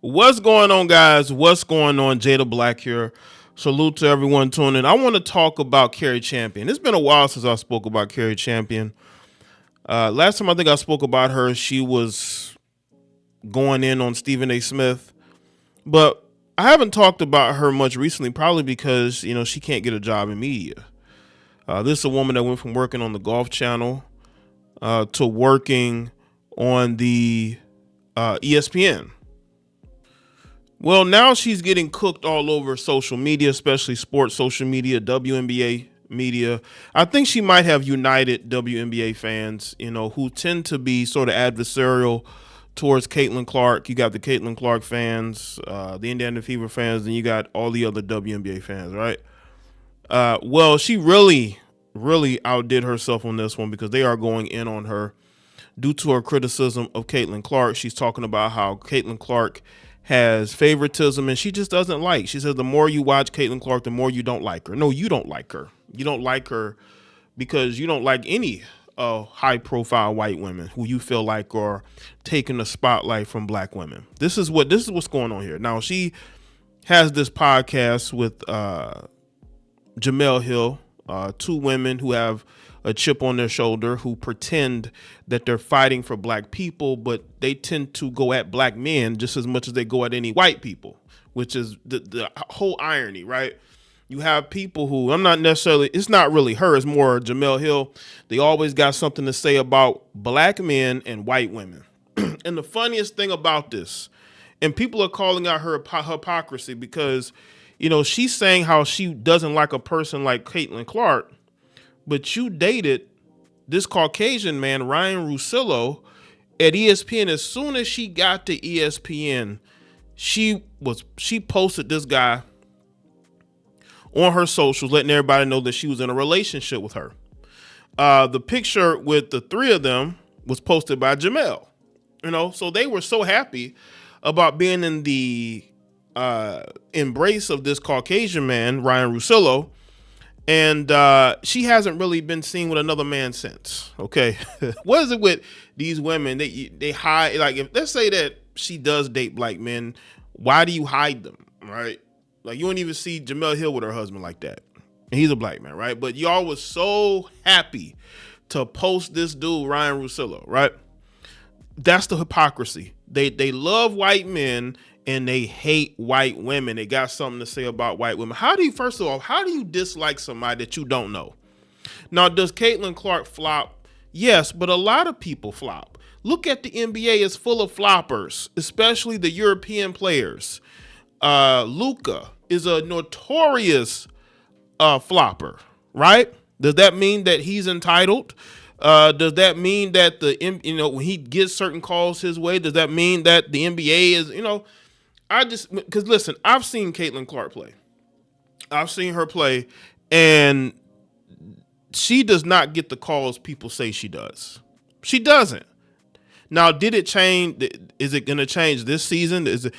What's going on, guys? What's going on? Jada Black here. Salute to everyone tuning in. I want to talk about Cari Champion. It's been a while since I spoke about Cari Champion. Last time I think I spoke about her, she was going in on Stephen A. Smith. But I haven't talked about her much recently, probably because, she can't get a job in media. This is a woman that went from working on the Golf Channel to working on the ESPN. Well, now she's getting cooked all over social media, especially sports social media, WNBA media. I think she might have united WNBA fans, who tend to be sort of adversarial towards Caitlin Clark. You got the Caitlin Clark fans, the Indiana Fever fans, and you got all the other WNBA fans, right? Well, she really, really outdid herself on this one because they are going in on her due to her criticism of Caitlin Clark. She's talking about how Caitlin Clark has favoritism and she just doesn't like. She says the more you watch Caitlin Clark, the more you don't like her. No, you don't like her. You don't like her because you don't like any high profile white women who you feel like are taking the spotlight from black women. This is what's going on here. Now she has this podcast with Jemele Hill, two women who have a chip on their shoulder, who pretend that they're fighting for black people, but they tend to go at black men just as much as they go at any white people, which is the whole irony, right? You have people who it's not really her, it's more Jemele Hill. They always got something to say about black men and white women. And the funniest thing about this, and people are calling out her hypocrisy because, she's saying how she doesn't like a person like Caitlin Clark, but you dated this Caucasian man, Ryan Russillo, at ESPN. As soon as she got to ESPN, she posted this guy on her socials, letting everybody know that she was in a relationship with her. The picture with the three of them was posted by Jemele. So they were so happy about being in the embrace of this Caucasian man, Ryan Russillo. And she hasn't really been seen with another man since. Okay, what is it with these women? They hide. Like, if let's say that she does date black men, why do you hide them, right? Like, you don't even see Jemele Hill with her husband like that. And he's a black man, right? But y'all was so happy to post this dude Ryan Russillo, right? That's the hypocrisy. They love white men and they hate white women. They got something to say about white women. First of all, how do you dislike somebody that you don't know? Now, does Caitlin Clark flop? Yes, but a lot of people flop. Look at the NBA, it's full of floppers, especially the European players. Luka is a notorious flopper, right? Does that mean that he's entitled? Does that mean that when he gets certain calls his way, does that mean that the NBA is, because listen, I've seen Caitlin Clark play. I've seen her play, and she does not get the calls people say she does. She doesn't. Now, did it change? Is it going to change this season? Is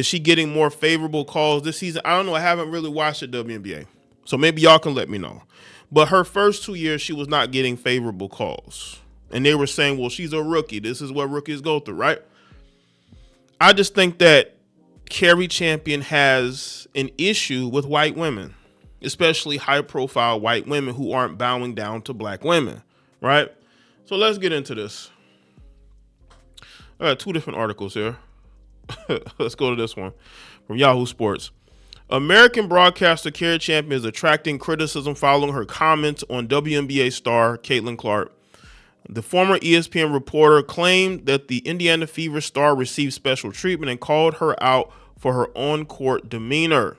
she getting more favorable calls this season? I don't know. I haven't really watched the WNBA, so maybe y'all can let me know. But her first 2 years, she was not getting favorable calls. And they were saying, well, she's a rookie. This is what rookies go through, right? I just think that Cari Champion has an issue with white women, especially high-profile white women who aren't bowing down to black women, right? So let's get into this. I got two different articles here. Let's go to this one from Yahoo Sports. American broadcaster Cari Champion is attracting criticism following her comments on WNBA star Caitlin Clark. The former ESPN reporter claimed that the Indiana Fever star received special treatment and called her out for her on-court demeanor.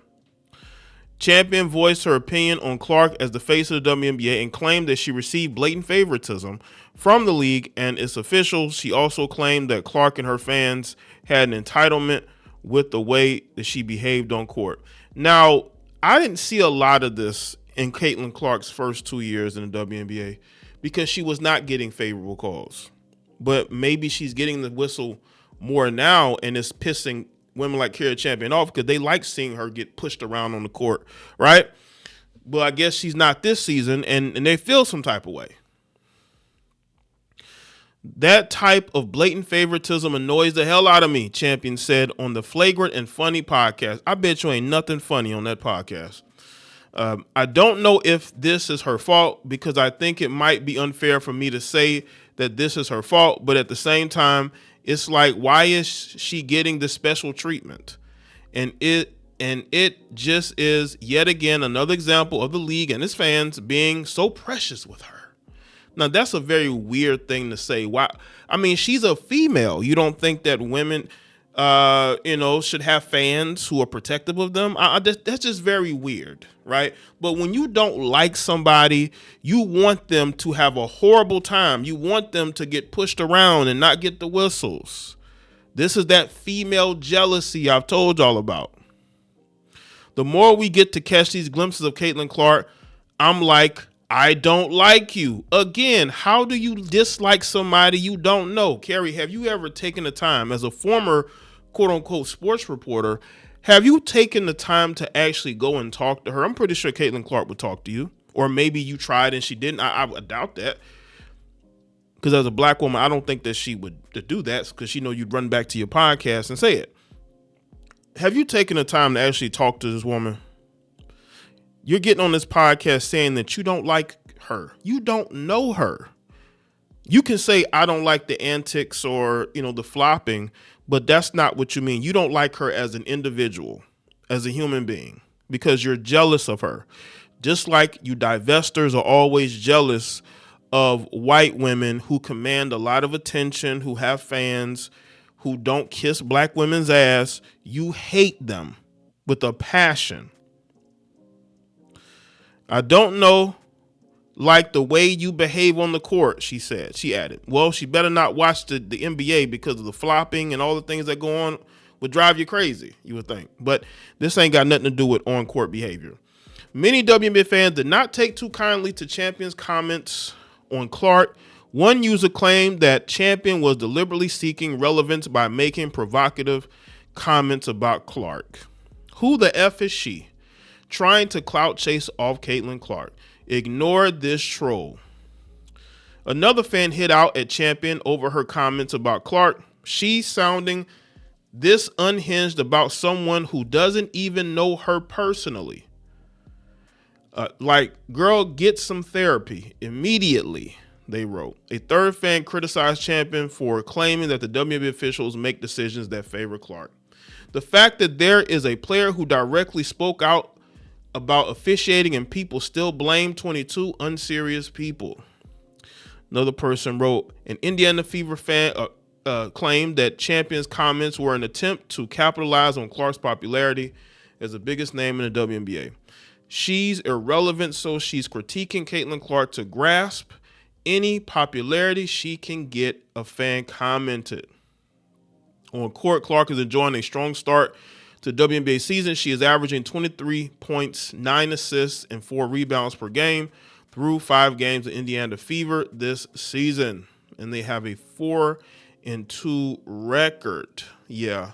Champion voiced her opinion on Clark as the face of the WNBA and claimed that she received blatant favoritism from the league and its officials. She also claimed that Clark and her fans had an entitlement with the way that she behaved on court. Now, I didn't see a lot of this in Caitlin Clark's first 2 years in the WNBA because she was not getting favorable calls. But maybe she's getting the whistle more now, and it's pissing women like Cari Champion off because they like seeing her get pushed around on the court, right? But I guess she's not this season, and they feel some type of way. That type of blatant favoritism annoys the hell out of me, Champion said on the Flagrant and Funny podcast. I bet you ain't nothing funny on that podcast. I don't know if this is her fault because I think it might be unfair for me to say that this is her fault, but at the same time, it's like, why is she getting this special treatment? And it just is yet again another example of the league and its fans being so precious with her. Now, that's a very weird thing to say. Why? I mean, she's a female. You don't think that women, should have fans who are protective of them? That's just very weird, right? But when you don't like somebody, you want them to have a horrible time. You want them to get pushed around and not get the whistles. This is that female jealousy I've told y'all about. The more we get to catch these glimpses of Caitlin Clark, I'm like, I don't like you. Again, how do you dislike somebody you don't know? Cari, have you ever taken the time as a former quote unquote sports reporter? Have you taken the time to actually go and talk to her? I'm pretty sure Caitlin Clark would talk to you, or maybe you tried and she didn't. I doubt that. Because as a black woman, I don't think that she would do that because she know you'd run back to your podcast and say it. Have you taken the time to actually talk to this woman? You're getting on this podcast saying that you don't like her. You don't know her. You can say, I don't like the antics or, the flopping, but that's not what you mean. You don't like her as an individual, as a human being, because you're jealous of her. Just like you divestors are always jealous of white women who command a lot of attention, who have fans, who don't kiss black women's ass. You hate them with a passion. I don't know, like the way you behave on the court, she said. She added, well, she better not watch the NBA because of the flopping and all the things that go on would drive you crazy, you would think. But this ain't got nothing to do with on-court behavior. Many WNBA fans did not take too kindly to Champion's comments on Clark. One user claimed that Champion was deliberately seeking relevance by making provocative comments about Clark. Who the F is she? Trying to clout chase off Caitlin Clark. Ignore this troll. Another fan hit out at Champion over her comments about Clark. She's sounding this unhinged about someone who doesn't even know her personally. Girl, get some therapy immediately, they wrote. A third fan criticized Champion for claiming that the WNBA officials make decisions that favor Clark. The fact that there is a player who directly spoke out about officiating and people still blame 22 unserious people. Another person wrote, an Indiana Fever fan claimed that Champion's comments were an attempt to capitalize on Clark's popularity as the biggest name in the WNBA. She's irrelevant, so she's critiquing Caitlin Clark to grasp any popularity she can get, a fan commented. On court, Clark is enjoying a strong start to WNBA season. She is averaging 23 points, 9 assists, and 4 rebounds per game through 5 games of Indiana Fever this season. And they have a 4-2 record. Yeah.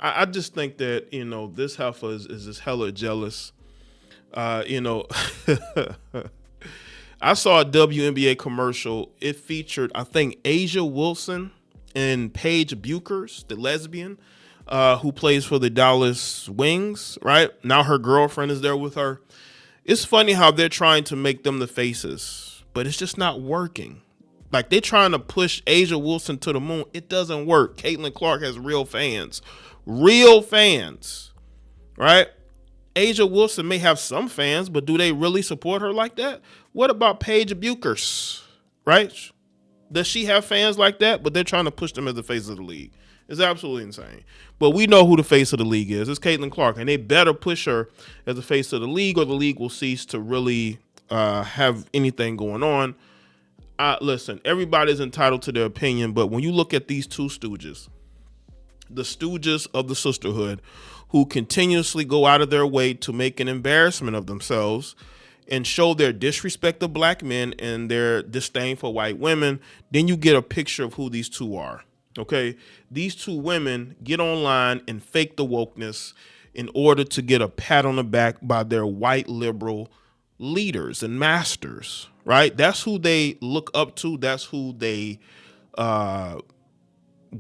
I just think that, this heifer is just hella jealous. I saw a WNBA commercial. It featured, I think, Asia Wilson and Paige Buchers, the lesbian, who plays for the Dallas Wings, right? Now her girlfriend is there with her. It's funny how they're trying to make them the faces, but it's just not working. Like, they're trying to push Asia Wilson to the moon. It doesn't work. Caitlin Clark has real fans, right? Asia Wilson may have some fans, but do they really support her like that? What about Paige Buchers, right? Does she have fans like that? But they're trying to push them as the face of the league. It's absolutely insane. But we know who the face of the league is. It's Caitlin Clark, and they better push her as the face of the league, or the league will cease to really have anything going on. Listen, everybody's entitled to their opinion, but when you look at these two stooges, the stooges of the sisterhood, who continuously go out of their way to make an embarrassment of themselves and show their disrespect of black men and their disdain for white women, then you get a picture of who these two are. Okay, these two women get online and fake the wokeness in order to get a pat on the back by their white liberal leaders and masters, right? That's who they look up to. That's who they uh,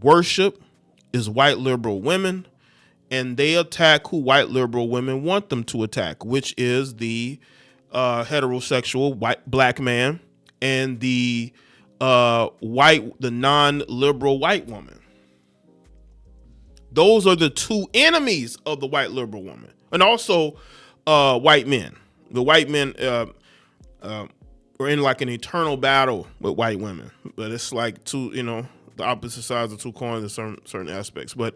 worship is white liberal women, and they attack who white liberal women want them to attack, which is the heterosexual white black man and the non-liberal white woman. Those are the two enemies of the white liberal woman, and also white men. The white men are in like an eternal battle with white women, but it's like two, the opposite sides of two coins in certain aspects. But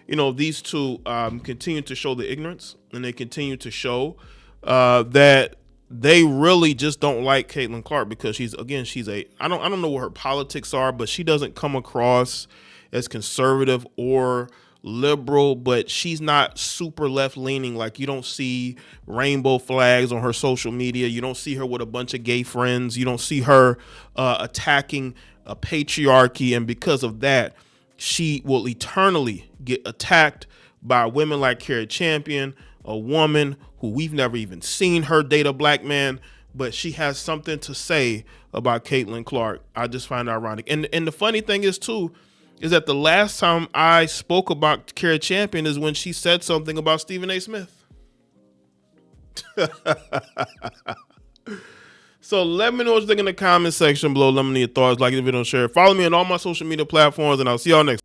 these two continue to show the ignorance, and they continue to show that they really just don't like Cailin Clark because she's I don't know what her politics are, but she doesn't come across as conservative or liberal, but she's not super left leaning. Like, you don't see rainbow flags on her social media. You don't see her with a bunch of gay friends. You don't see her attacking a patriarchy. And because of that, she will eternally get attacked by women like Cari Champion, a woman who we've never even seen her date a black man, but she has something to say about Cailin Clark. I just find it ironic. And the funny thing is too, is that the last time I spoke about Cari Champion is when she said something about Stephen A. Smith. So let me know what you think in the comment section below. Let me know your thoughts. Like the video, share. Follow me on all my social media platforms, and I'll see y'all next time.